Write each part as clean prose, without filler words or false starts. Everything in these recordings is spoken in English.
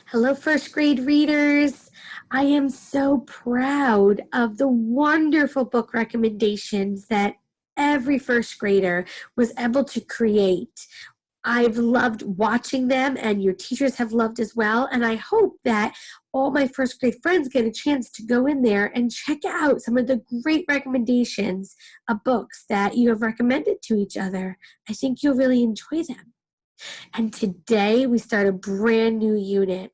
Hello, first grade readers. I am so proud of the wonderful book recommendations that every first grader was able to create. I've loved watching them, and your teachers have loved as well. And I hope that all my first grade friends get a chance to go in there and check out some of the great recommendations of books that you have recommended to each other. I think you'll really enjoy them. And today we start a brand new unit.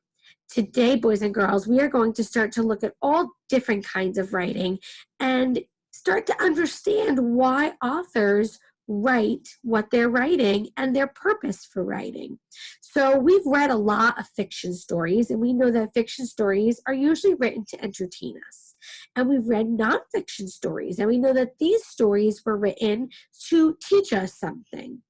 Today, boys and girls, we are going to start to look at all different kinds of writing and start to understand why authors write what they're writing and their purpose for writing. So we've read a lot of fiction stories, and we know that fiction stories are usually written to entertain us. And we've read nonfiction stories, and we know that these stories were written to teach us something.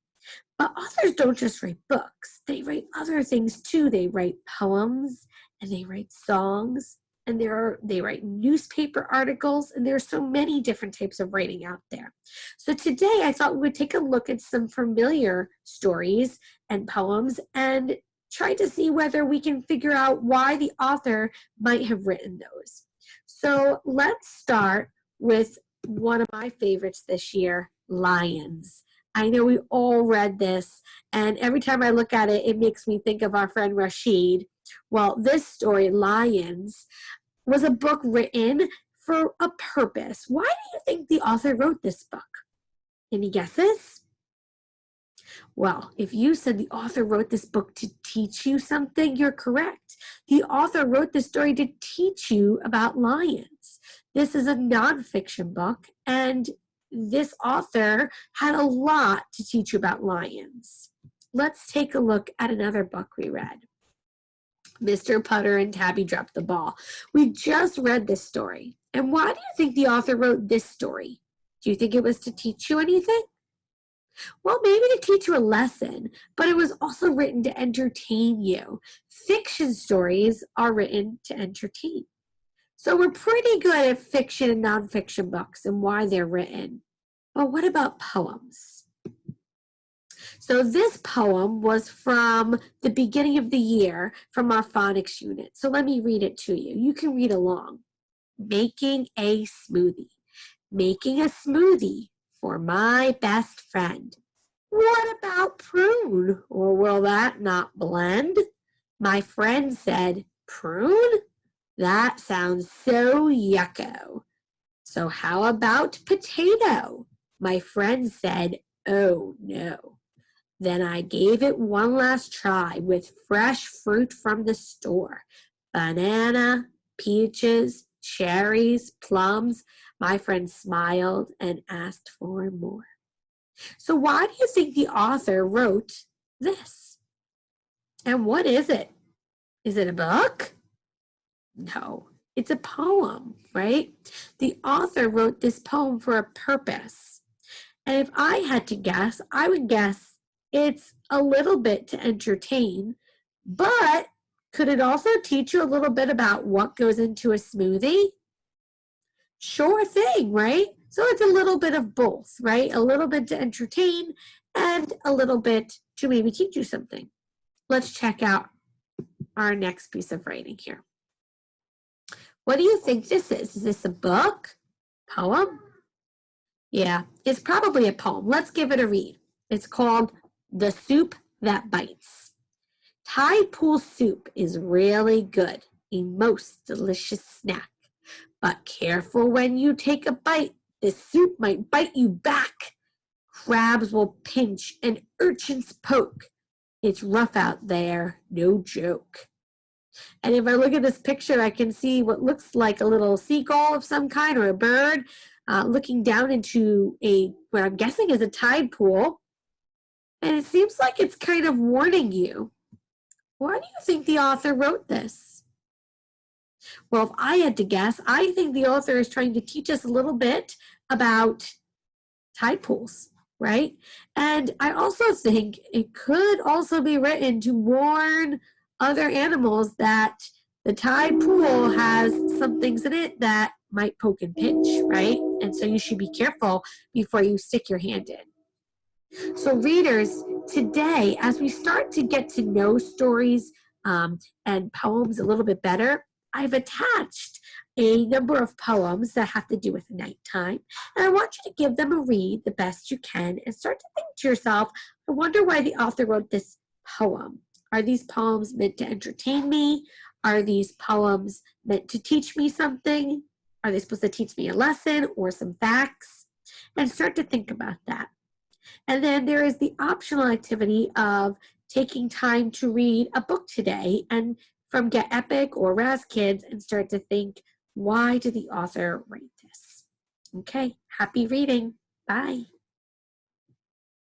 But authors don't just write books. They write other things too. They write poems, and they write songs, and they write newspaper articles, and there are so many different types of writing out there. So today I thought we would take a look at some familiar stories and poems and try to see whether we can figure out why the author might have written those. So let's start with one of my favorites this year, Lions. I know we all read this, and every time I look at it, it makes me think of our friend Rashid. Well, this story, Lions, was a book written for a purpose. Why do you think the author wrote this book? Any guesses? Well, if you said the author wrote this book to teach you something, you're correct. The author wrote this story to teach you about lions. This is a nonfiction book, and this author had a lot to teach you about lions. Let's take a look at another book we read. Mr. Putter and Tabby Dropped the Ball. We just read this story. And why do you think the author wrote this story? Do you think it was to teach you anything? Well, maybe to teach you a lesson, but it was also written to entertain you. Fiction stories are written to entertain. So we're pretty good at fiction and nonfiction books and why they're written. But what about poems? So this poem was from the beginning of the year from our phonics unit. So let me read it to you. You can read along. Making a smoothie. Making a smoothie for my best friend. What about prune? Or will that not blend? My friend said, prune? That sounds so yucko. So how about potato? My friend said, oh no. Then I gave it one last try with fresh fruit from the store. Banana, peaches, cherries, plums. My friend smiled and asked for more. So why do you think the author wrote this? And what is it? Is it a book? No, it's a poem, right? The author wrote this poem for a purpose. And if I had to guess, I would guess it's a little bit to entertain, but could it also teach you a little bit about what goes into a smoothie? Sure thing, right? So it's a little bit of both, right? A little bit to entertain and a little bit to maybe teach you something. Let's check out our next piece of writing here. What do you think this is? Is this a book? Poem? Yeah, it's probably a poem. Let's give it a read. It's called The Soup That Bites. Tide pool soup is really good, a most delicious snack. But careful when you take a bite. The soup might bite you back. Crabs will pinch and urchins poke. It's rough out there, no joke. And if I look at this picture, I can see what looks like a little seagull of some kind or a bird looking down into what I'm guessing is a tide pool. And it seems like it's kind of warning you. Why do you think the author wrote this? Well, if I had to guess, I think the author is trying to teach us a little bit about tide pools, right? And I also think it could also be written to warn other animals that the tide pool has some things in it that might poke and pinch, right? And so you should be careful before you stick your hand in. So readers, today, as we start to get to know stories and poems a little bit better, I've attached a number of poems that have to do with nighttime, and I want you to give them a read the best you can and start to think to yourself, I wonder why the author wrote this poem. Are these poems meant to entertain me? Are these poems meant to teach me something? Are they supposed to teach me a lesson or some facts? And start to think about that. And then there is the optional activity of taking time to read a book today and from Get Epic or Raz Kids and start to think, why did the author write this? Okay, happy reading. Bye.